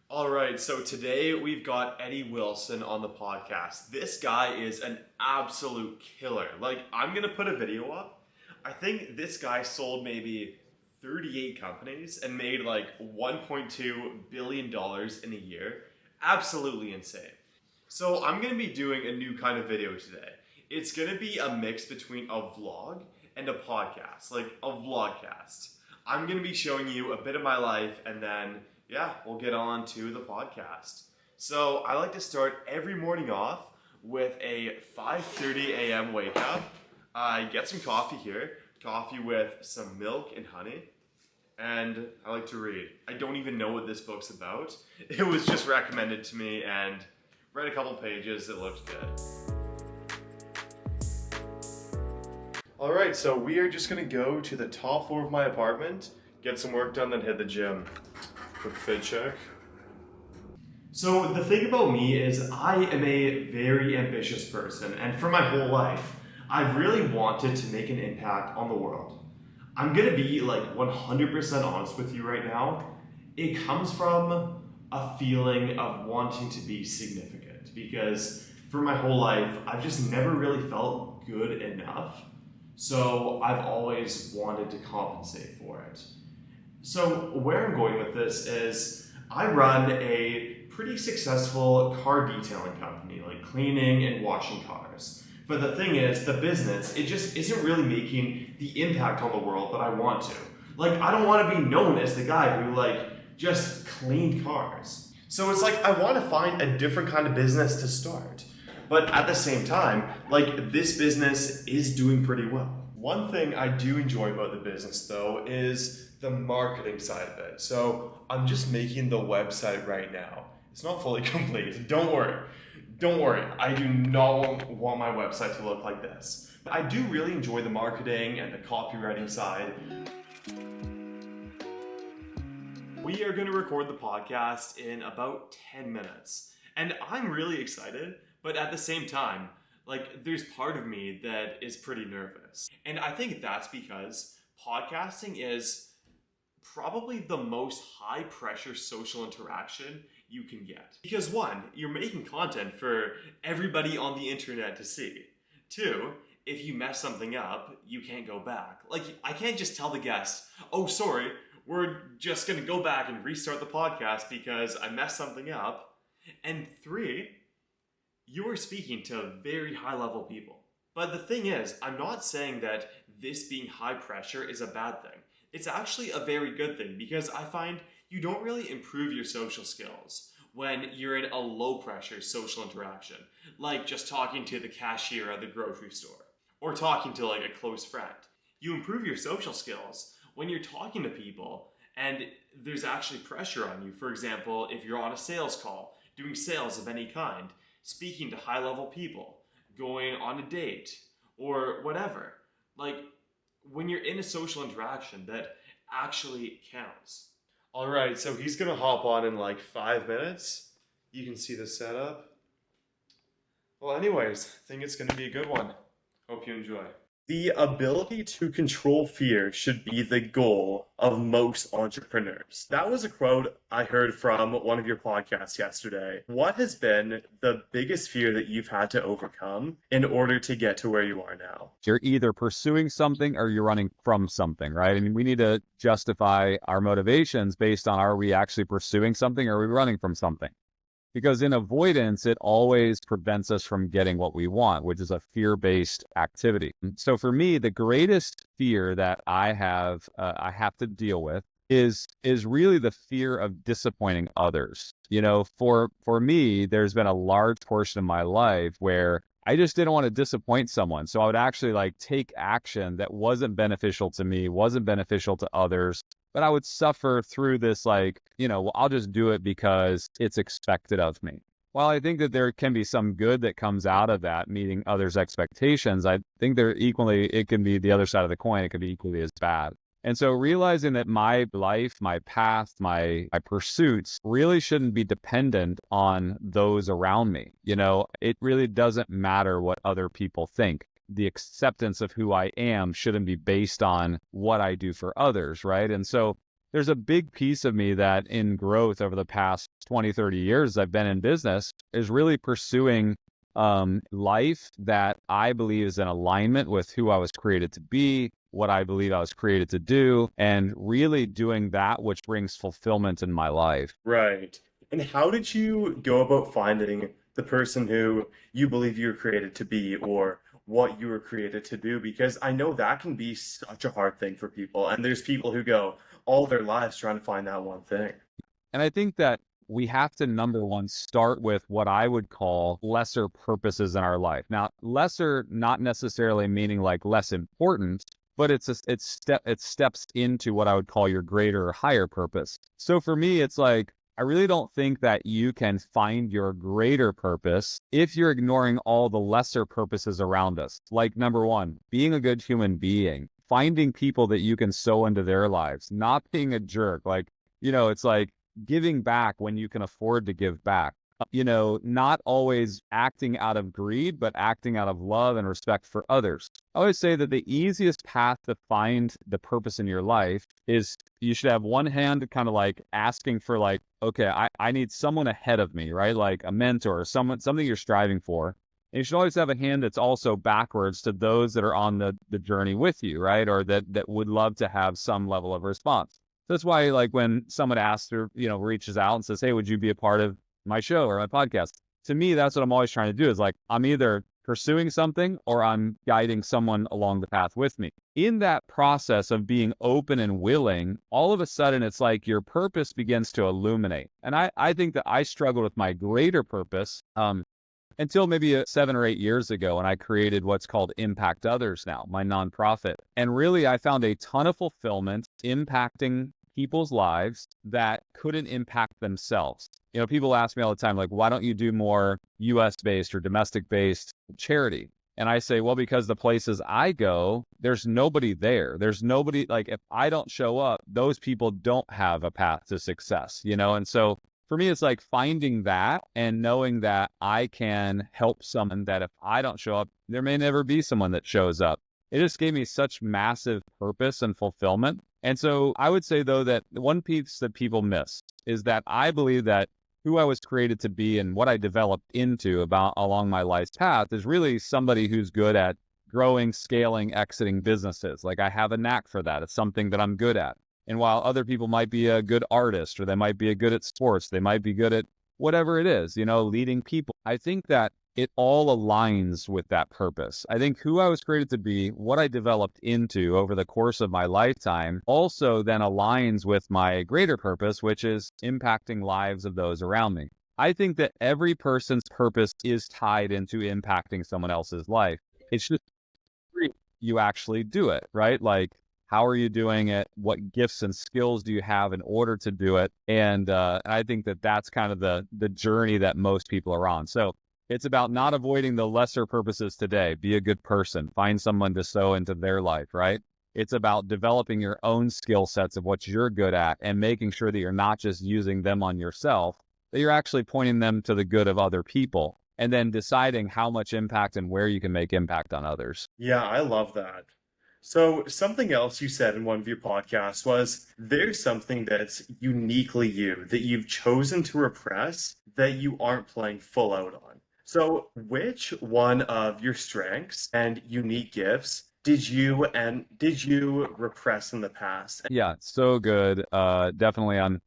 All right, so today we've got Eddie Wilson on the podcast. This guy is an absolute killer. Like, I'm gonna put a video up. I think this guy sold maybe 38 companies and made like $1.2 billion in a year. Absolutely insane. So, I'm gonna be doing a new kind of video today. It's gonna be a mix between a vlog and a podcast, like a vlogcast. I'm gonna be showing you a bit of my life and then we'll get on to the podcast. So I like to start every morning off with a 5:30 a.m. wake up. I get some coffee here, coffee with some milk and honey, and I like to read. I don't even know what this book's about. It was just recommended to me and read a couple pages, it looked good. All right, so we are just gonna go to the top floor of my apartment, get some work done, then hit the gym. Quick fit check. So the thing about me is I am a very ambitious person, and for my whole life, I've really wanted to make an impact on the world. I'm gonna be like 100% honest with you right now. It comes from a feeling of wanting to be significant because for my whole life, I've just never really felt good enough. So I've always wanted to compensate for it. So where I'm going with this is I run a pretty successful car detailing company, like cleaning and washing cars. But the thing is, the business, it just isn't really making the impact on the world that I want to. Like, I don't want to be known as the guy who just cleaned cars. So it's like I want to find a different kind of business to start. But at the same time, this business is doing pretty well. One thing I do enjoy about the business though is the marketing side of it. So I'm just making the website right now. It's not fully complete. Don't worry. I do not want my website to look like this. But I do really enjoy the marketing and the copywriting side. We are going to record the podcast in about 10 minutes. And I'm really excited, but at the same time, there's part of me that is pretty nervous. And I think that's because podcasting is probably the most high pressure social interaction you can get. Because one, you're making content for everybody on the internet to see. Two, if you mess something up, you can't go back. I can't just tell the guest, oh, sorry, we're just gonna go back and restart the podcast because I messed something up. And three, you are speaking to very high level people. But the thing is, I'm not saying that this being high pressure is a bad thing. It's actually a very good thing because I find you don't really improve your social skills when you're in a low pressure social interaction, like just talking to the cashier at the grocery store or talking to a close friend. You improve your social skills when you're talking to people and there's actually pressure on you. For example, if you're on a sales call, doing sales of any kind, speaking to high level people, going on a date or whatever. When you're in a social interaction that actually counts. All right, so he's gonna hop on in 5 minutes. You can see the setup. Well, anyways, I think it's gonna be a good one. Hope you enjoy. The ability to control fear should be the goal of most entrepreneurs. That was a quote I heard from one of your podcasts yesterday. What has been the biggest fear that you've had to overcome in order to get to where you are now? You're either pursuing something or you're running from something, right? I mean, we need to justify our motivations based on, are we actually pursuing something or are we running from something? Because in avoidance, it always prevents us from getting what we want, which is a fear-based activity. So for me, the greatest fear that I have to deal with is really the fear of disappointing others. For me, there's been a large portion of my life where I just didn't want to disappoint someone. So I would actually take action that wasn't beneficial to me, wasn't beneficial to others. But I would suffer through this I'll just do it because it's expected of me. While I think that there can be some good that comes out of that, meeting others' expectations, I think it can be the other side of the coin. It could be equally as bad. And so realizing that my life, my path, my pursuits really shouldn't be dependent on those around me. It really doesn't matter what other people think. The acceptance of who I am shouldn't be based on what I do for others, right? And so there's a big piece of me that in growth over the past 20, 30 years I've been in business is really pursuing life that I believe is in alignment with who I was created to be, what I believe I was created to do, and really doing that which brings fulfillment in my life. Right. And how did you go about finding the person who you believe you were created to be or what you were created to do? Because I know that can be such a hard thing for people. And there's people who go all their lives trying to find that one thing. And I think that we have to, number one, start with what I would call lesser purposes in our life. Now, lesser, not necessarily meaning like less important, but it steps into what I would call your greater or higher purpose. So for me, it's like, I really don't think that you can find your greater purpose if you're ignoring all the lesser purposes around us. Like number one, being a good human being, finding people that you can sow into their lives, not being a jerk. Like, it's like giving back when you can afford to give back. Not always acting out of greed, but acting out of love and respect for others. I always say that the easiest path to find the purpose in your life is you should have one hand kind of like asking for like, okay, I need someone ahead of me, right? Like a mentor or something you're striving for. And you should always have a hand that's also backwards to those that are on the journey with you, right? Or that would love to have some level of response. That's why like when someone asks or, reaches out and says, hey, would you be a part of my show or my podcast? To me, that's what I'm always trying to do is like, I'm either pursuing something or I'm guiding someone along the path with me. In that process of being open and willing, all of a sudden it's like your purpose begins to illuminate. And I think that I struggled with my greater purpose until maybe 7 or 8 years ago when I created what's called Impact Others now, my nonprofit. And really, I found a ton of fulfillment impacting people's lives that couldn't impact themselves. People ask me all the time, like, why don't you do more US-based or domestic-based charity? And I say, well, because the places I go, there's nobody there. There's nobody, like, if I don't show up, those people don't have a path to success, And so for me, it's like finding that and knowing that I can help someone that if I don't show up, there may never be someone that shows up. It just gave me such massive purpose and fulfillment. And so I would say, though, that one piece that people miss is that I believe that who I was created to be and what I developed into along my life's path is really somebody who's good at growing, scaling, exiting businesses. Like I have a knack for that. It's something that I'm good at. And while other people might be a good artist or they might be good at sports, they might be good at whatever it is, leading people. I think that it all aligns with that purpose. I think who I was created to be, what I developed into over the course of my lifetime, also then aligns with my greater purpose, which is impacting lives of those around me. I think that every person's purpose is tied into impacting someone else's life. It's just you actually do it, right? Like, how are you doing it? What gifts and skills do you have in order to do it? And I think that that's kind of the journey that most people are on. So it's about not avoiding the lesser purposes today. Be a good person. Find someone to sow into their life, right? It's about developing your own skill sets of what you're good at and making sure that you're not just using them on yourself, that you're actually pointing them to the good of other people and then deciding how much impact and where you can make impact on others. Yeah, I love that. So, something else you said in one of your podcasts was there's something that's uniquely you that you've chosen to repress that you aren't playing full out on. So, which one of your strengths and unique gifts did you repress in the past? Yeah, so good. Definitely on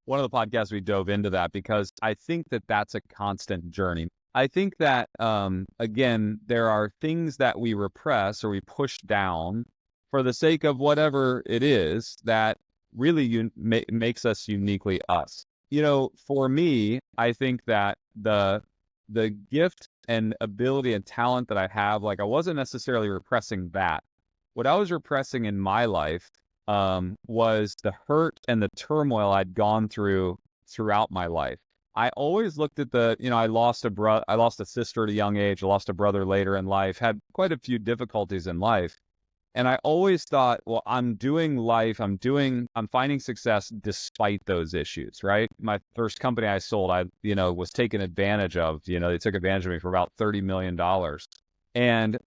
one of the podcasts, we dove into that because I think that that's a constant journey. I think that, again, there are things that we repress or we push down for the sake of whatever it is that really makes us uniquely us. For me, I think that the gift and ability and talent that I have, like I wasn't necessarily repressing that. What I was repressing in my life was the hurt and the turmoil I'd gone throughout my life. I always looked at I lost a sister at a young age, I lost a brother later in life, had quite a few difficulties in life. And I always thought, well, I'm finding success despite those issues, right? My first company I sold, was taken advantage of. They took advantage of me for about $30 million. And,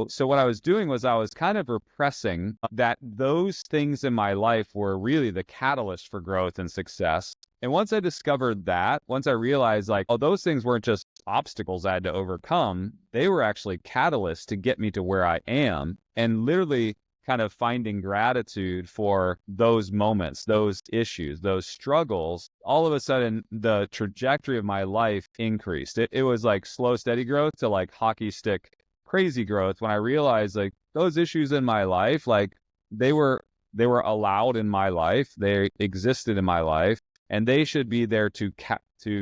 so what I was doing was I was kind of repressing that those things in my life were really the catalyst for growth and success. And once I discovered that, once I realized like, oh, those things weren't just obstacles I had to overcome, they were actually catalysts to get me to where I am. And literally kind of finding gratitude for those moments, those issues, those struggles, all of a sudden the trajectory of my life increased. It was like slow, steady growth to like hockey stick crazy growth when I realized like those issues in my life, like they were allowed in my life, they existed in my life, and they should be there to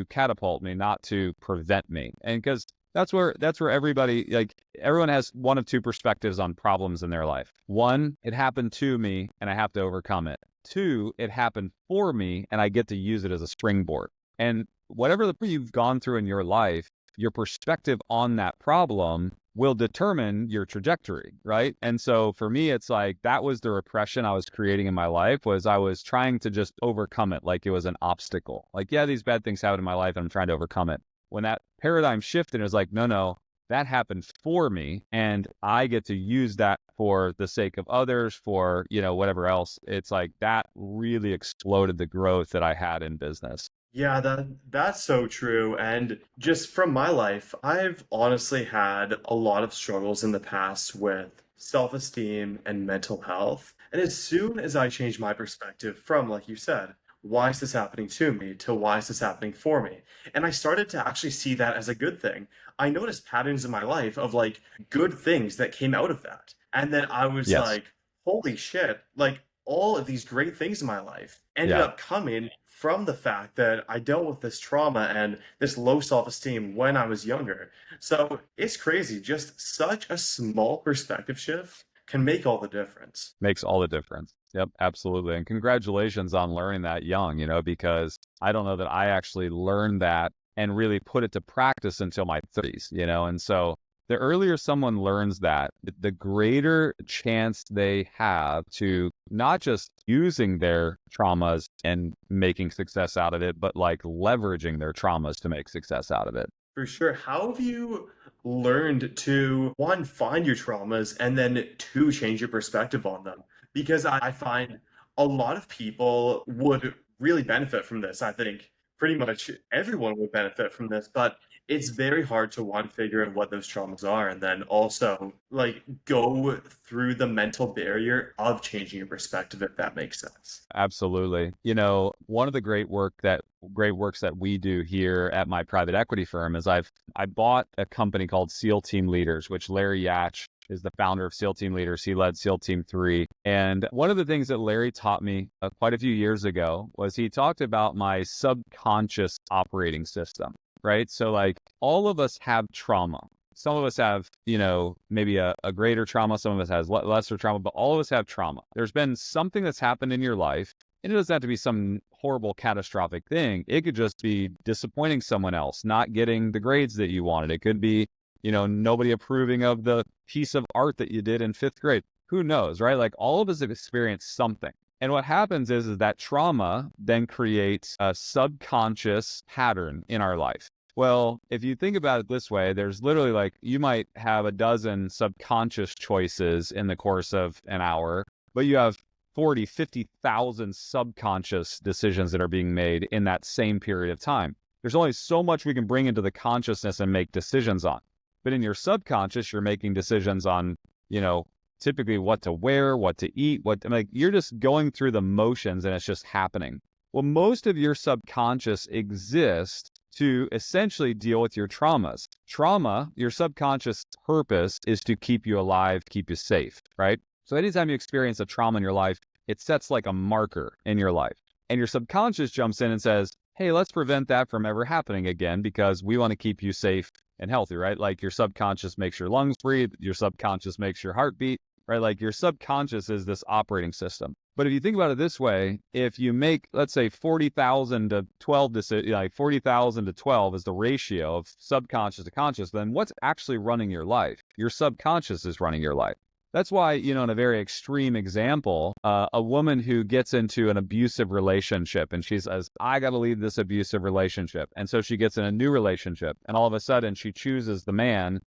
catapult me, not to prevent me. And because that's where everybody, like everyone has one of two perspectives on problems in their life. One, it happened to me and I have to overcome it. Two, it happened for me and I get to use it as a springboard. And whatever you've gone through in your life, your perspective on that problem will determine your trajectory, right? And so for me, it's like that was the repression I was creating in my life, was I was trying to just overcome it like it was an obstacle. Like, yeah, these bad things happen in my life and I'm trying to overcome it. When that paradigm shifted, it was like, no, that happened for me and I get to use that for the sake of others, for, whatever else. It's like that really exploded the growth that I had in business. Yeah, that's so true. And just from my life, I've honestly had a lot of struggles in the past with self-esteem and mental health. And as soon as I changed my perspective from, like you said, why is this happening to me, to why is this happening for me? And I started to actually see that as a good thing. I noticed patterns in my life of like good things that came out of that. And then I was Yes. like, holy shit, like all of these great things in my life ended Yeah. up coming from the fact that I dealt with this trauma and this low self-esteem when I was younger. So it's crazy. Just such a small perspective shift can make all the difference. Makes all the difference. Yep, absolutely. And congratulations on learning that young, because I don't know that I actually learned that and really put it to practice until my 30s, and so the earlier someone learns that, the greater chance they have to not just using their traumas and making success out of it, but like leveraging their traumas to make success out of it. For sure. How have you learned to, one, find your traumas and then two, change your perspective on them? Because I find a lot of people would really benefit from this. I think pretty much everyone would benefit from this, but it's very hard to one, figure out what those traumas are and then also like go through the mental barrier of changing your perspective, if that makes sense. Absolutely. One of the great works that we do here at my private equity firm is I bought a company called SEAL Team Leaders, which Larry Yach is the founder of SEAL Team Leaders. He led SEAL Team 3. And one of the things that Larry taught me quite a few years ago was he talked about my subconscious operating system, right? So like all of us have trauma. Some of us have, maybe a greater trauma. Some of us has lesser trauma, but all of us have trauma. There's been something that's happened in your life, and it doesn't have to be some horrible catastrophic thing. It could just be disappointing someone else, not getting the grades that you wanted. It could be, nobody approving of the piece of art that you did in 5th grade. Who knows, right? Like all of us have experienced something. And what happens is that trauma then creates a subconscious pattern in our life. Well, if you think about it this way, there's literally like you might have a dozen subconscious choices in the course of an hour, but you have 40, 50,000 subconscious decisions that are being made in that same period of time. There's only so much we can bring into the consciousness and make decisions on. But in your subconscious, you're making decisions on, typically what to wear, what to eat, you're just going through the motions and it's just happening. Well, most of your subconscious exists to essentially deal with your traumas. Trauma, your subconscious purpose is to keep you alive, keep you safe, right? So anytime you experience a trauma in your life, it sets like a marker in your life. And your subconscious jumps in and says, hey, let's prevent that from ever happening again because we want to keep you safe and healthy, right? Like your subconscious makes your lungs breathe, your subconscious makes your heart beat, right? Like your subconscious is this operating system. But if you think about it this way, if you make, let's say 40,000 to 12, like 40,000 to 12 is the ratio of subconscious to conscious, then what's actually running your life? Your subconscious is running your life. That's why, in a very extreme example, a woman who gets into an abusive relationship and she says, I got to leave this abusive relationship. And so she gets in a new relationship and all of a sudden she chooses the man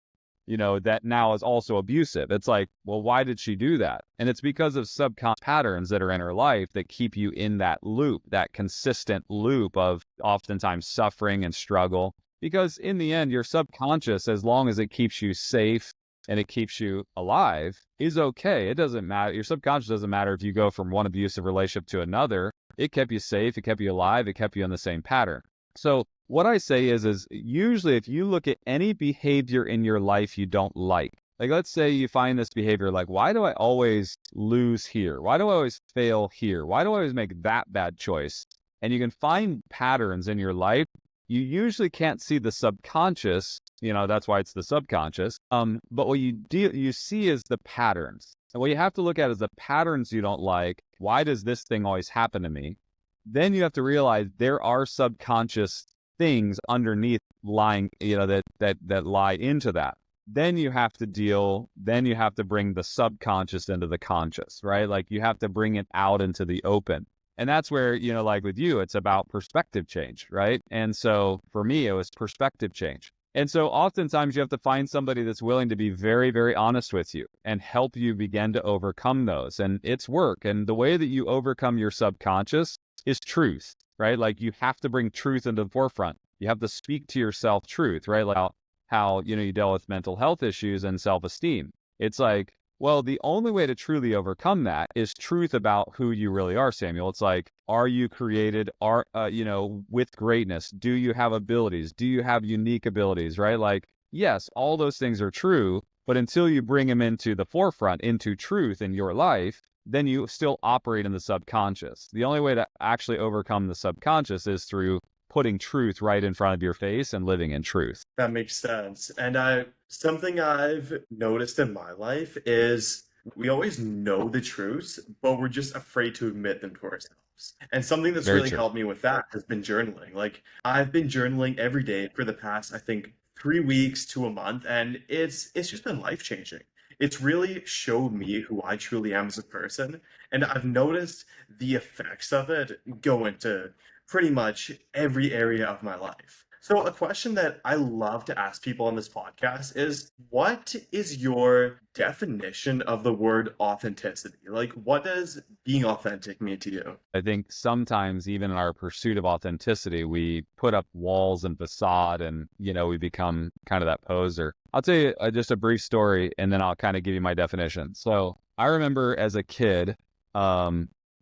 that now is also abusive. It's like, well, why did she do that? And it's because of subconscious patterns that are in her life that keep you in that loop, that consistent loop of oftentimes suffering and struggle. Because in the end, your subconscious, as long as it keeps you safe and it keeps you alive, is okay. It doesn't matter. Your subconscious doesn't matter if you go from one abusive relationship to another. It kept you safe. It kept you alive. It kept you in the same pattern. So what I say is usually if you look at any behavior in your life you don't like let's say you find this behavior like, why do I always lose here? Why do I always fail here? Why do I always make that bad choice? And you can find patterns in your life. You usually can't see the subconscious, that's why it's the subconscious. But what you see is the patterns. And what you have to look at is the patterns you don't like. Why does this thing always happen to me? Then you have to realize there are subconscious things underneath lying, that lie into that. Then you have to bring the subconscious into the conscious, right? Like you have to bring it out into the open. And that's where, like with you, it's about perspective change, right? And so for me, it was perspective change. And so oftentimes you have to find somebody that's willing to be very, very honest with you and help you begin to overcome those. And it's work. And the way that you overcome your subconscious is truth, right? Like you have to bring truth into the forefront. You have to speak to yourself truth, right? Like how you deal with mental health issues and self-esteem. It's like, well, the only way to truly overcome that is truth about who you really are, Samuel. It's like, are you created, with greatness? Do you have abilities? Do you have unique abilities, right? Like, yes, all those things are true, but until you bring them into the forefront, into truth in your life, then you still operate in the subconscious. The only way to actually overcome the subconscious is through putting truth right in front of your face and living in truth. That makes sense. And something I've noticed in my life is we always know the truths, but we're just afraid to admit them to ourselves. And something that's Very really true. helped me with that has been journaling. Like I've been journaling every day for the past, I think, 3 weeks to a month, and it's just been life-changing. It's really showed me who I truly am as a person, and I've noticed the effects of it go into pretty much every area of my life. So, a question that I love to ask people on this podcast is what is your definition of the word authenticity? Like, what does being authentic mean to you? I think sometimes even in our pursuit of authenticity, we put up walls and facade and, we become kind of that poser. I'll tell you just a brief story and then I'll kind of give you my definition. So I remember as a kid,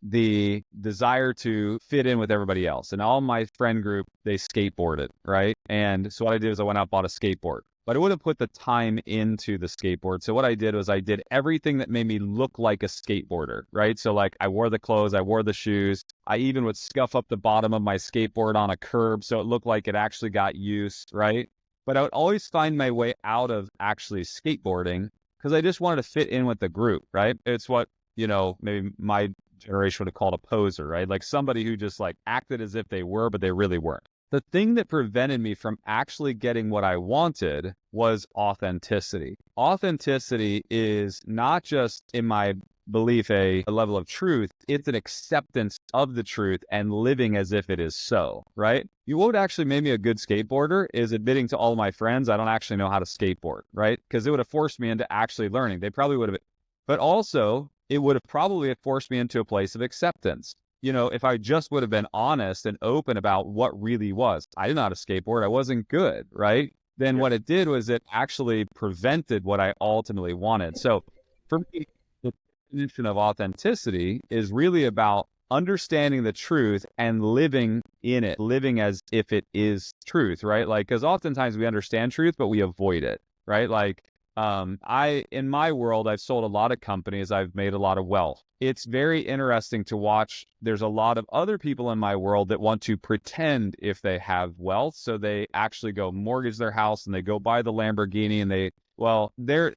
the desire to fit in with everybody else. And all my friend group, they skateboarded, right? And so what I did is I went out and bought a skateboard. But I wouldn't put the time into the skateboard. So what I did was I did everything that made me look like a skateboarder, right? So like I wore the clothes, I wore the shoes. I even would scuff up the bottom of my skateboard on a curb so it looked like it actually got use, right? But I would always find my way out of actually skateboarding because I just wanted to fit in with the group, right? It's what, maybe my generation would have called a poser, right? Like somebody who just like acted as if they were, but they really weren't. The thing that prevented me from actually getting what I wanted was authenticity. Authenticity is not just, in my belief, a level of truth. It's an acceptance of the truth and living as if it is so, right? What would actually make me a good skateboarder is admitting to all of my friends I don't actually know how to skateboard, right? Because it would have forced me into actually learning. They probably would have, but also it would have probably forced me into a place of acceptance. If I just would have been honest and open about what really was, I didn't know how to skateboard, I wasn't good, right? Then what it did was it actually prevented what I ultimately wanted. So for me, the definition of authenticity is really about understanding the truth and living in it, living as if it is truth, right? Like, because oftentimes we understand truth, but we avoid it, right? Like, in my world, I've sold a lot of companies. I've made a lot of wealth. It's very interesting to watch. There's a lot of other people in my world that want to pretend if they have wealth. So they actually go mortgage their house and they go buy the Lamborghini and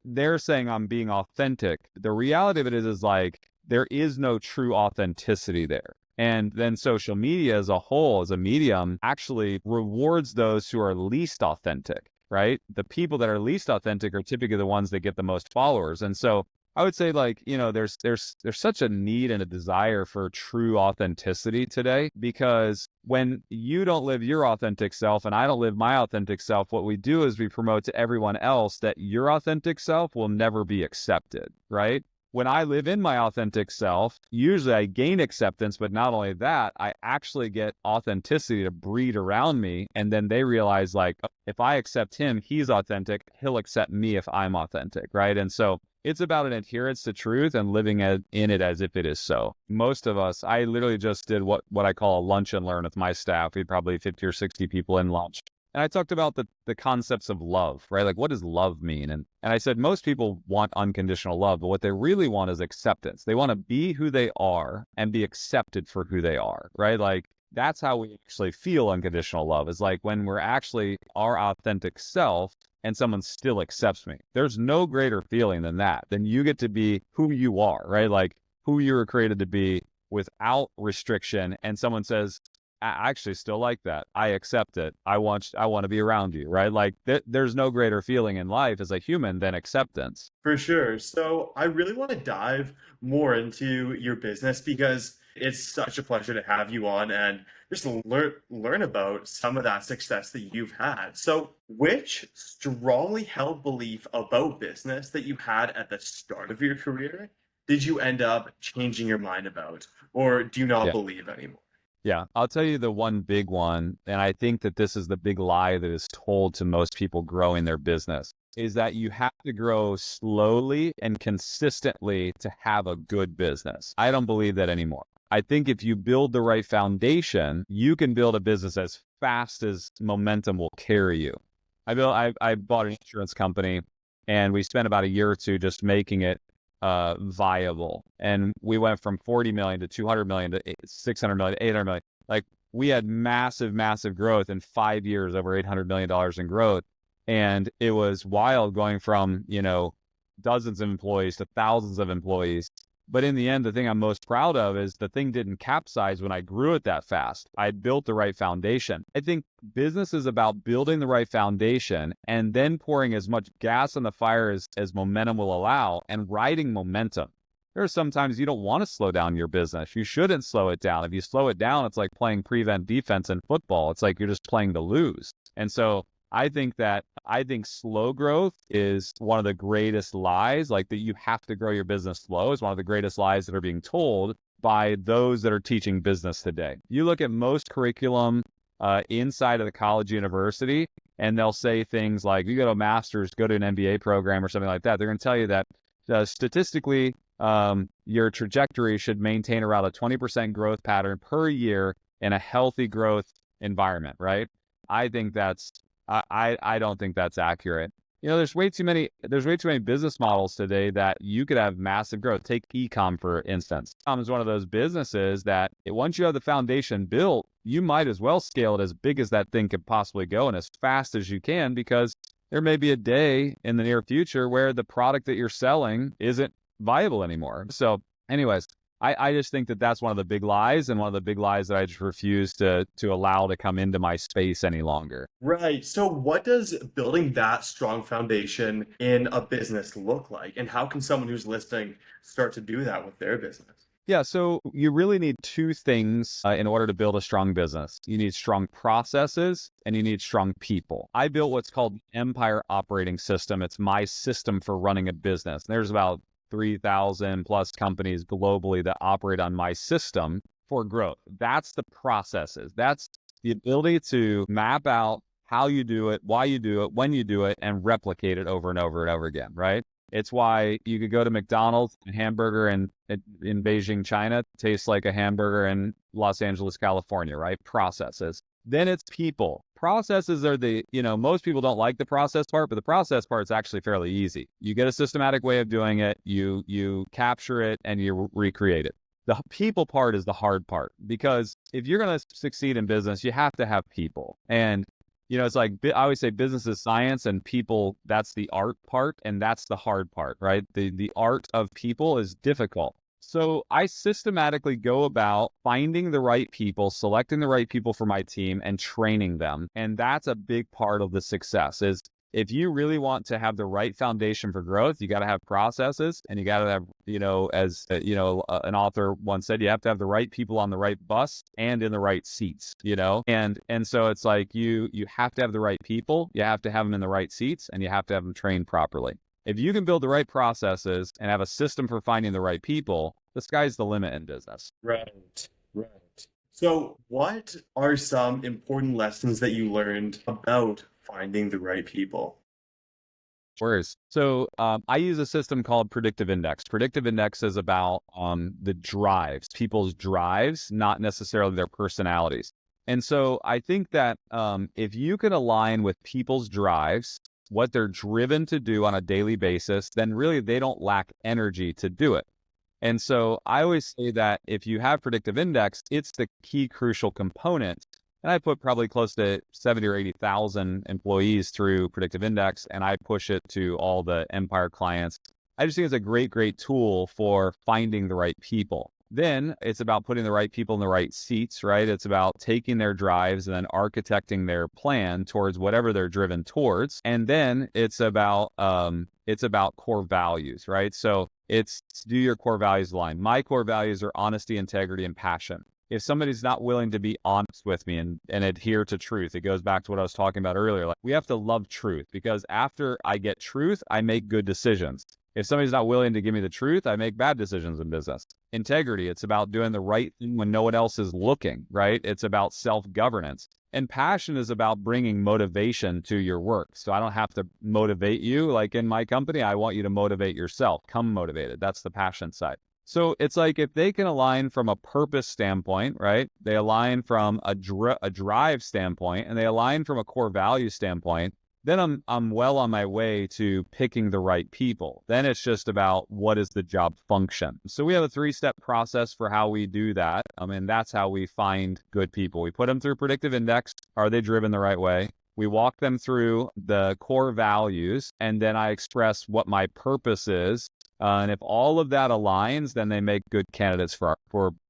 they're saying I'm being authentic. The reality of it is like, there is no true authenticity there. And then social media as a whole, as a medium, actually rewards those who are least authentic. Right? The people that are least authentic are typically the ones that get the most followers. And so I would say like, there's such a need and a desire for true authenticity today, because when you don't live your authentic self and I don't live my authentic self, what we do is we promote to everyone else that your authentic self will never be accepted, right? When I live in my authentic self, usually I gain acceptance, but not only that, I actually get authenticity to breed around me. And then they realize like, if I accept him, he's authentic, he'll accept me if I'm authentic, right? And so it's about an adherence to truth and living in it as if it is so. Most of us, I literally just did what I call a lunch and learn with my staff. We had probably 50 or 60 people in lunch. And I talked about the concepts of love, right? Like, what does love mean? And I said, most people want unconditional love, but what they really want is acceptance. They want to be who they are and be accepted for who they are, right? Like, that's how we actually feel unconditional love, is like when we're actually our authentic self and someone still accepts me. There's no greater feeling than that. Then you get to be who you are, right? Like who you were created to be without restriction. And someone says, I actually still like that. I accept it. I want to be around you, right? Like there's no greater feeling in life as a human than acceptance. For sure. So I really want to dive more into your business because it's such a pleasure to have you on and just learn about some of that success that you've had. So which strongly held belief about business that you had at the start of your career did you end up changing your mind about, or do you not Yeah. believe anymore? Yeah, I'll tell you the one big one, and I think that this is the big lie that is told to most people growing their business, is that you have to grow slowly and consistently to have a good business. I don't believe that anymore. I think if you build the right foundation, you can build a business as fast as momentum will carry you. I bought an insurance company, and we spent about a year or two just making it viable. And we went from 40 million to 200 million to 600 million to 800 million. Like we had massive, massive growth in 5 years, over $800 million in growth. And it was wild going from, dozens of employees to thousands of employees. But in the end, the thing I'm most proud of is the thing didn't capsize when I grew it that fast. I built the right foundation. I think business is about building the right foundation and then pouring as much gas on the fire as momentum will allow and riding momentum. There are sometimes you don't want to slow down your business. You shouldn't slow it down. If you slow it down, it's like playing prevent defense in football. It's like you're just playing to lose. And so I think slow growth is one of the greatest lies, like that you have to grow your business slow is one of the greatest lies that are being told by those that are teaching business today. You look at most curriculum inside of the college university, and they'll say things like, you go to a master's, go to an MBA program or something like that. They're going to tell you that statistically, your trajectory should maintain around a 20% growth pattern per year in a healthy growth environment, right? I think I don't think that's accurate. There's way too many business models today that you could have massive growth. Take e-com, for instance. E-com is one of those businesses that once you have the foundation built, you might as well scale it as big as that thing could possibly go and as fast as you can, because there may be a day in the near future where the product that you're selling isn't viable anymore. So anyways, I just think that that's one of the big lies, and one of the big lies that I just refuse to allow to come into my space any longer. Right. So what does building that strong foundation in a business look like? And how can someone who's listening start to do that with their business? Yeah, so you really need two things in order to build a strong business. You need strong processes and you need strong people. I built what's called Empire Operating System. It's my system for running a business. There's about 3,000 plus companies globally that operate on my system for growth. That's the processes. That's the ability to map out how you do it, why you do it, when you do it, and replicate it over and over and over again, right? It's why you could go to McDonald's, a hamburger in Beijing, China, tastes like a hamburger in Los Angeles, California, right? Processes. Then it's people. Processes are most people don't like the process part, but the process part is actually fairly easy. You get a systematic way of doing it, you capture it, and you recreate it. The people part is the hard part, because if you're going to succeed in business, you have to have people. And it's like, I always say business is science and people, that's the art part. And that's the hard part, right? The art of people is difficult. So I systematically go about finding the right people, selecting the right people for my team and training them. And that's a big part of the success is if you really want to have the right foundation for growth, you got to have processes, and you got to have, as an author once said, you have to have the right people on the right bus and in the right seats, and so it's like you have to have the right people, you have to have them in the right seats, and you have to have them trained properly. If you can build the right processes and have a system for finding the right people, the sky's the limit in business. Right, right. So, what are some important lessons that you learned about finding the right people? Whereas, so I use a system called predictive index. Predictive index is about the drives, people's drives, not necessarily their personalities. And so I think that if you can align with people's drives, what they're driven to do on a daily basis, then really they don't lack energy to do it. And so I always say that if you have predictive index, it's the key crucial component. And I put probably close to 70 or 80,000 employees through predictive index, and I push it to all the Empire clients. I just think it's a great, great tool for finding the right people. Then it's about putting the right people in the right seats, right? It's about taking their drives and then architecting their plan towards whatever they're driven towards. And then it's about core values, right? So it's, do your core values align? My core values are honesty, integrity, and passion. If somebody's not willing to be honest with me and adhere to truth, it goes back to what I was talking about earlier. Like, we have to love truth, because after I get truth, I make good decisions. If somebody's not willing to give me the truth, I make bad decisions in business. Integrity, it's about doing the right thing when no one else is looking, right? It's about self-governance. And passion is about bringing motivation to your work. So I don't have to motivate you. Like in my company, I want you to motivate yourself. Come motivated. That's the passion side. So it's like, if they can align from a purpose standpoint, right? They align from a drive standpoint, and they align from a core value standpoint, then I'm well on my way to picking the right people. Then it's just about, what is the job function? So we have a 3-step process for how we do that. And that's how we find good people. We put them through predictive index. Are they driven the right way? We walk them through the core values, and then I express what my purpose is. And if all of that aligns, then they make good candidates for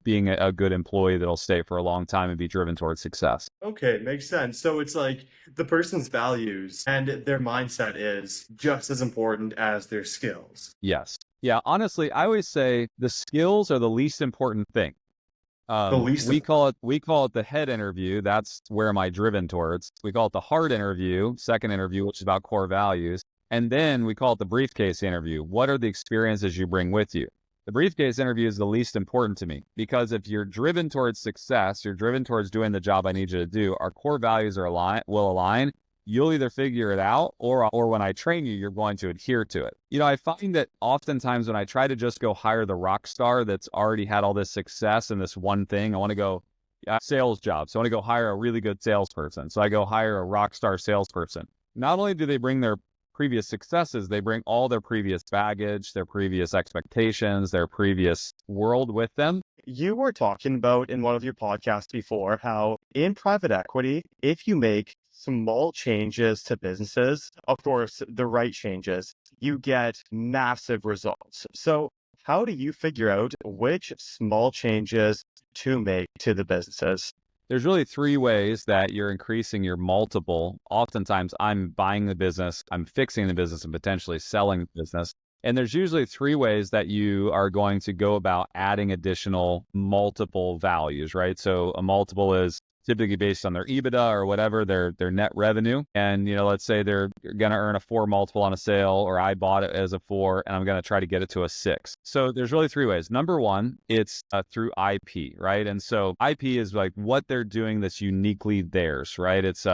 being a good employee that'll stay for a long time and be driven towards success. Okay, makes sense. So it's like the person's values and their mindset is just as important as their skills. Yes. Yeah, honestly, I always say the skills are the least important thing. We call it the head interview. That's where am I driven towards. We call it the heart interview, second interview, which is about core values. And then we call it the briefcase interview. What are the experiences you bring with you? The briefcase interview is the least important to me, because if you're driven towards success, you're driven towards doing the job I need you to do, our core values will align. You'll either figure it out, or when I train you, you're going to adhere to it. I find that oftentimes when I try to just go hire the rock star that's already had all this success in this one thing, I want to go sales job. So I want to go hire a really good salesperson. So I go hire a rock star salesperson. Not only do they bring their previous successes, they bring all their previous baggage, their previous expectations, their previous world with them. You were talking about in one of your podcasts before how in private equity, if you make small changes to businesses, of course, the right changes, you get massive results. So how do you figure out which small changes to make to the businesses? There's really 3 ways that you're increasing your multiple. Oftentimes, I'm buying the business, I'm fixing the business, and potentially selling the business. And there's usually 3 ways that you are going to go about adding additional multiple values, right? So a multiple is typically based on their EBITDA or whatever, their net revenue. And, let's say they're going to earn a 4 multiple on a sale, or I bought it as a 4 and I'm going to try to get it to a 6. So there's really 3 ways. Number 1, it's through IP, right? And so IP is like what they're doing that's uniquely theirs, right? It's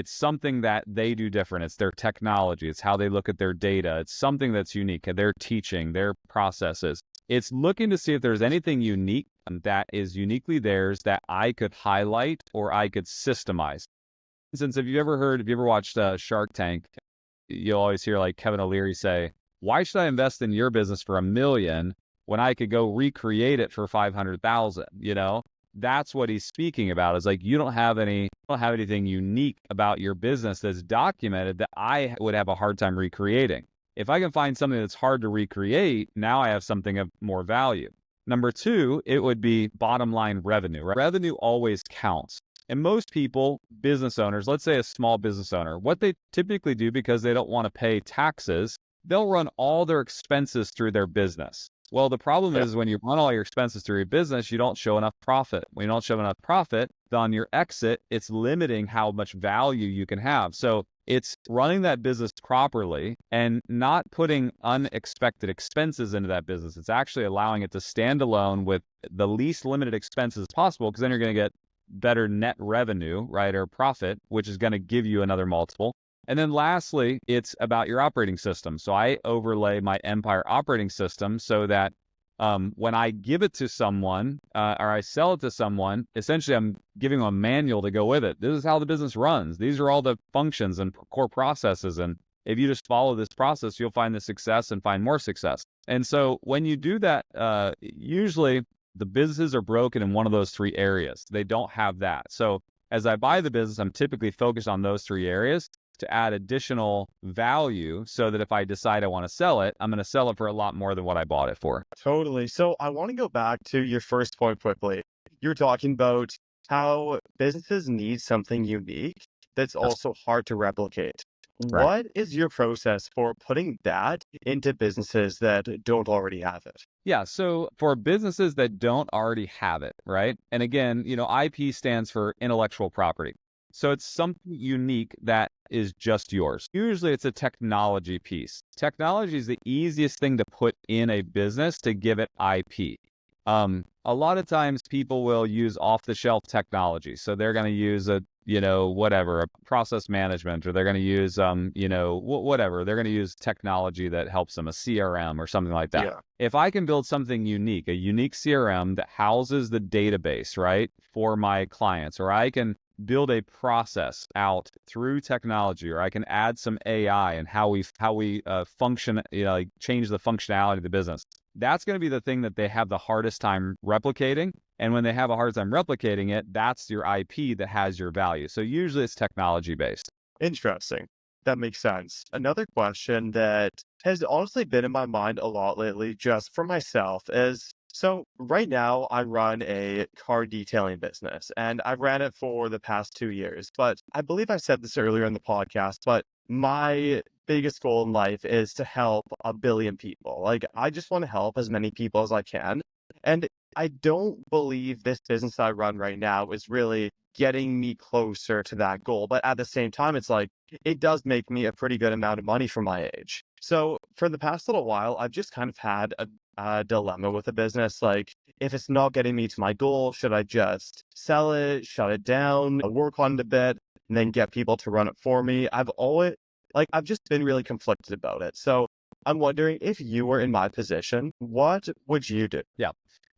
something that they do different. It's their technology. It's how they look at their data. It's something that's unique. Their teaching, their processes. It's looking to see if there's anything unique that is uniquely theirs that I could highlight or I could systemize. Since if you ever watched Shark Tank, you'll always hear like Kevin O'Leary say, "Why should I invest in your business for $1 million when I could go recreate it for 500,000?" That's what he's speaking about. Is like, you don't have anything unique about your business that's documented that I would have a hard time recreating. If I can find something that's hard to recreate, now I have something of more value. Number 2, it would be bottom line revenue. Right? Revenue always counts. And most people, business owners, let's say a small business owner, what they typically do because they don't want to pay taxes, they'll run all their expenses through their business. Well, the problem is when you run all your expenses through your business, you don't show enough profit. When you don't show enough profit, on your exit, it's limiting how much value you can have. So it's running that business properly and not putting unexpected expenses into that business. It's actually allowing it to stand alone with the least limited expenses possible, because then you're going to get better net revenue, right, or profit, which is going to give you another multiple. And then lastly, it's about your operating system. So I overlay my Empire operating system so that when I give it to someone or I sell it to someone, essentially I'm giving them a manual to go with it. This is how the business runs. These are all the functions and core processes. And if you just follow this process, you'll find the success and find more success. And so when you do that, usually the businesses are broken in one of those three areas. They don't have that. So as I buy the business, I'm typically focused on those three areas to add additional value so that if I decide I want to sell it, I'm going to sell it for a lot more than what I bought it for. Totally. So I want to go back to your first point quickly. You're talking about how businesses need something unique that's also hard to replicate. Right. What is your process for putting that into businesses that don't already have it? Yeah. So for businesses that don't already have it, right? And again, IP stands for intellectual property. So it's something unique that is just yours. Usually it's a technology piece. Technology is the easiest thing to put in a business to give it IP. A lot of times people will use off-the-shelf technology. So they're going to use a process management, or they're going to use, whatever. They're going to use technology that helps them, a CRM or something like that. Yeah. If I can build something unique, a unique CRM that houses the database, right, for my clients, or I can build a process out through technology, or I can add some AI and how we function, change the functionality of the business. That's going to be the thing that they have the hardest time replicating. And when they have a hard time replicating it, that's your IP that has your value. So usually it's technology based. Interesting. That makes sense. Another question that has honestly been in my mind a lot lately, just for myself, is so right now I run a car detailing business, and I've ran it for the past 2 years. But I believe I said this earlier in the podcast, but my biggest goal in life is to help 1 billion people. Like, I just want to help as many people as I can. And I don't believe this business I run right now is really getting me closer to that goal. But at the same time, it's like, it does make me a pretty good amount of money for my age. So for the past little while, I've just kind of had a dilemma with the business. Like, if it's not getting me to my goal, should I just sell it, shut it down, work on it a bit, and then get people to run it for me? I've just been really conflicted about it. So I'm wondering, if you were in my position, what would you do? Yeah.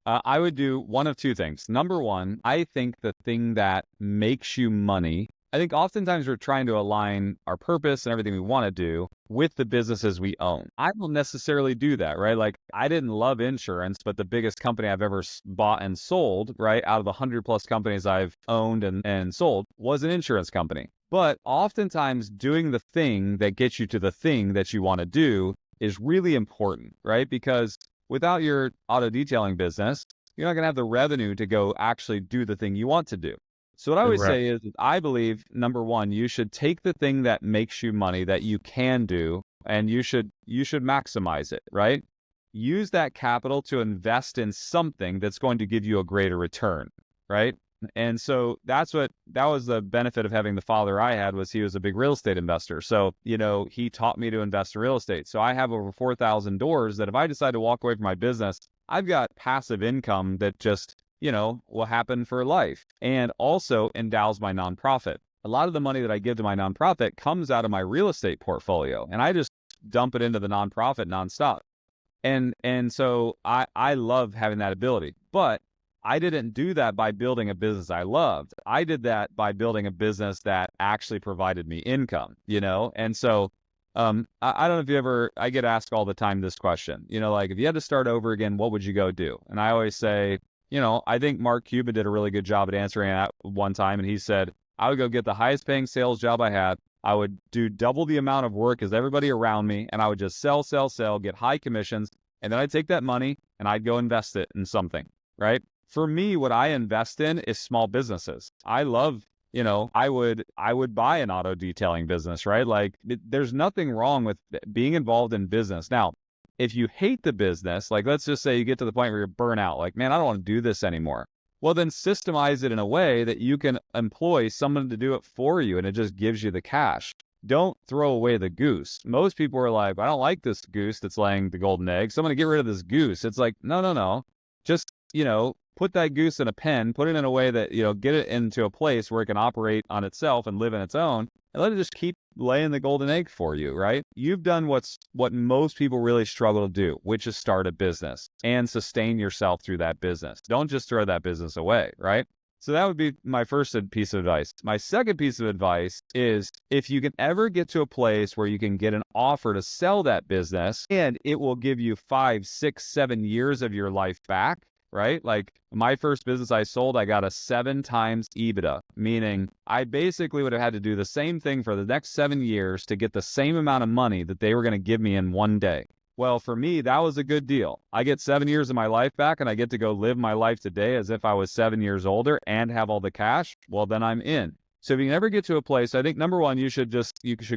I would do one of two things. Number one, I think the thing that makes you money, I think oftentimes we're trying to align our purpose and everything we want to do with the businesses we own. I don't necessarily do that, right? Like, I didn't love insurance, but the biggest company I've ever bought and sold, right, out of the 100+ companies I've owned and sold, was an insurance company. But oftentimes doing the thing that gets you to the thing that you want to do is really important, right? Because without your auto detailing business, you're not going to have the revenue to go actually do the thing you want to do. So what I always say is, I believe, number one, you should take the thing that makes you money that you can do, and you should maximize it, right? Use that capital to invest in something that's going to give you a greater return, right? And so that was the benefit of having the father I had, was he was a big real estate investor. So, he taught me to invest in real estate. So I have over 4,000 doors that if I decide to walk away from my business, I've got passive income that just, will happen for life, and also endows my nonprofit. A lot of the money that I give to my nonprofit comes out of my real estate portfolio, and I just dump it into the nonprofit nonstop. And so I love having that ability. But I didn't do that by building a business I loved. I did that by building a business that actually provided me income, And so I don't know if I get asked all the time this question, like, if you had to start over again, what would you go do? And I always say, I think Mark Cuban did a really good job at answering that one time. And he said, I would go get the highest paying sales job I had. I would do double the amount of work as everybody around me. And I would just sell, get high commissions. And then I'd take that money and I'd go invest it in something, right? For me, what I invest in is small businesses. I love, I would buy an auto detailing business, right? Like there's nothing wrong with being involved in business. Now, if you hate the business, like let's just say you get to the point where you're burnt out, like, man, I don't want to do this anymore. Well, then systemize it in a way that you can employ someone to do it for you and it just gives you the cash. Don't throw away the goose. Most people are like, I don't like this goose that's laying the golden egg, so I'm going to get rid of this goose. It's like, no, no, no. Just, put that goose in a pen, put it in a way that, get it into a place where it can operate on itself and live in its own, and let it just keep laying the golden egg for you, right? You've done what most people really struggle to do, which is start a business and sustain yourself through that business. Don't just throw that business away, right? So that would be my first piece of advice. My second piece of advice is if you can ever get to a place where you can get an offer to sell that business and it will give you 5, 6, 7 years of your life back, right? Like my first business I sold, I got a 7 times EBITDA, meaning I basically would have had to do the same thing for the next 7 years to get the same amount of money that they were going to give me in one day. Well, for me, that was a good deal. I get 7 years of my life back and I get to go live my life today as if I was 7 years older and have all the cash. Well, then I'm in. So if you can ever get to a place, I think number one, you should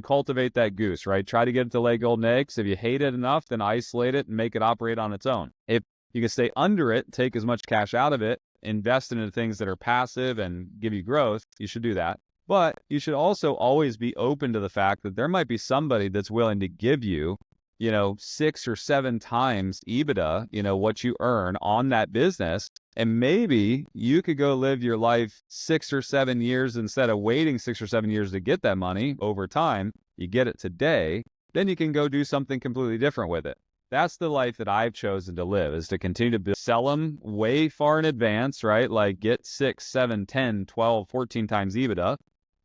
cultivate that goose, right? Try to get it to lay golden eggs. If you hate it enough, then isolate it and make it operate on its own. If you can stay under it, take as much cash out of it, invest in things that are passive and give you growth, you should do that. But you should also always be open to the fact that there might be somebody that's willing to give you 6 or 7 times EBITDA, what you earn on that business. And maybe you could go live your life 6 or 7 years instead of waiting 6 or 7 years to get that money over time. You get it today, then you can go do something completely different with it. That's the life that I've chosen to live, is to continue to sell them way far in advance, right? Like get 6, 7, 10, 12, 14 times EBITDA.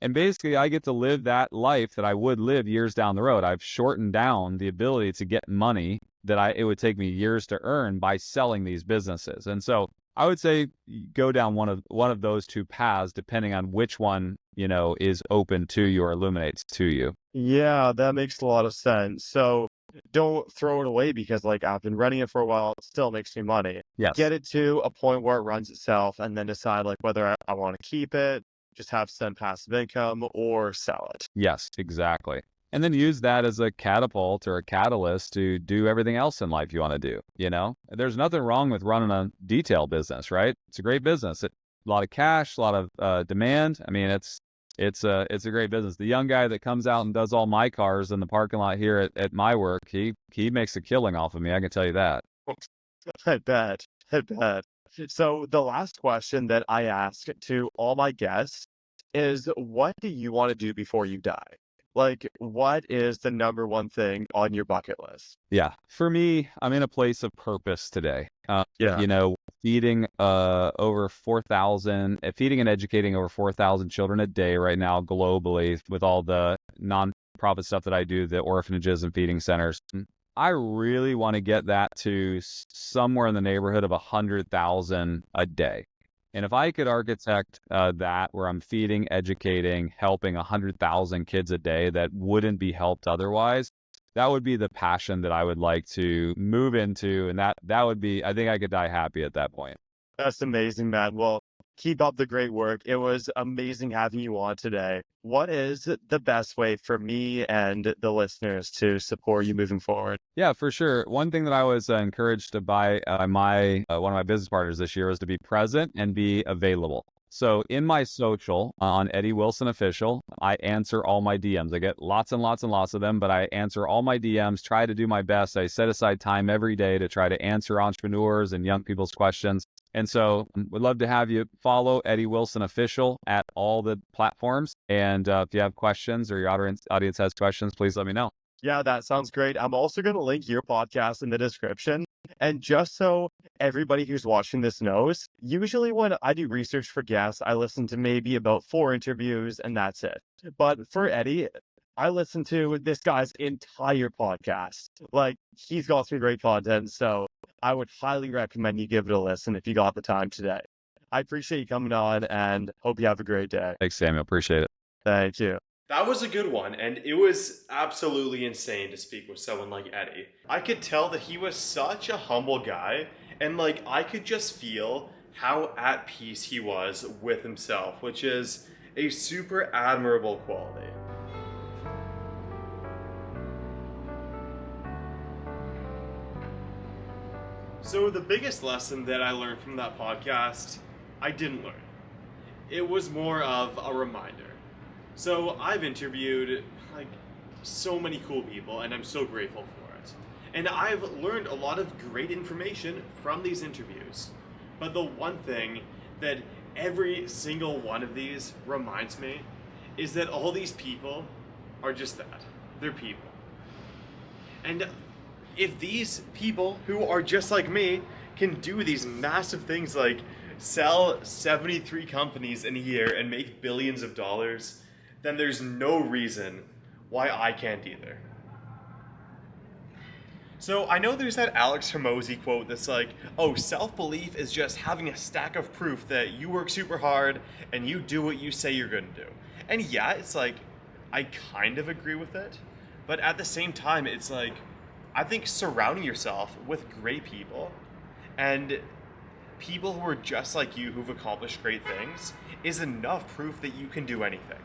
And basically, I get to live that life that I would live years down the road. I've shortened down the ability to get money that it would take me years to earn by selling these businesses. And so I would say go down one of those two paths, depending on which one, is open to you or illuminates to you. Yeah, that makes a lot of sense. So don't throw it away because like I've been running it for a while, it still makes me money. Yes. Get it to a point where it runs itself and then decide like whether I want to keep it, just have some passive income, or sell it. Yes, exactly. And then use that as a catapult or a catalyst to do everything else in life you want to do. There's nothing wrong with running a detail business, right? It's a great business. A lot of cash, a lot of demand. I mean, it's a great business. The young guy that comes out and does all my cars in the parking lot here at my work, he makes a killing off of me. I can tell you that. I bet. So the last question that I ask to all my guests is, what do you want to do before you die? Like, what is the number one thing on your bucket list? Yeah. For me, I'm in a place of purpose today. Yeah. Feeding feeding and educating over 4,000 children a day right now globally with all the nonprofit stuff that I do, the orphanages and feeding centers. I really want to get that to somewhere in the neighborhood of 100,000 a day. And if I could architect that where I'm feeding, educating, helping 100,000 kids a day that wouldn't be helped otherwise, that would be the passion that I would like to move into. And that would be, I think I could die happy at that point. That's amazing, man. Well, keep up the great work. It was amazing having you on today. What is the best way for me and the listeners to support you moving forward? Yeah, for sure. One thing that I was encouraged to by one of my business partners this year was to be present and be available. So in my social on Eddie Wilson Official, I answer all my DMs. I get lots and lots and lots of them, but I answer all my DMs, try to do my best. I set aside time every day to try to answer entrepreneurs and young people's questions. And so would love to have you follow Eddie Wilson Official at all the platforms. And if you have questions or your audience has questions, please let me know. Yeah, that sounds great. I'm also going to link your podcast in the description. And just so everybody who's watching this knows, usually when I do research for guests, I listen to maybe about 4 interviews and that's it. But for Eddie, I listened to this guy's entire podcast. Like, he's got some great content. So I would highly recommend you give it a listen if you got the time today. I appreciate you coming on and hope you have a great day. Thanks, Samuel. Appreciate it. Thank you. That was a good one, and it was absolutely insane to speak with someone like Eddie. I could tell that he was such a humble guy, and I could just feel how at peace he was with himself, which is a super admirable quality. So the biggest lesson that I learned from that podcast, I didn't learn. It was more of a reminder. So I've interviewed like so many cool people, and I'm so grateful for it. And I've learned a lot of great information from these interviews. But the one thing that every single one of these reminds me is that all these people are just that. They're people. And if these people who are just like me can do these massive things like sell 73 companies in a year and make billions of dollars, then there's no reason why I can't either. So I know there's that Alex Hormozy quote that's like, oh, self-belief is just having a stack of proof that you work super hard and you do what you say you're gonna do. And yeah, it's like, I kind of agree with it, but at the same time, it's like, I think surrounding yourself with great people and people who are just like you who've accomplished great things is enough proof that you can do anything.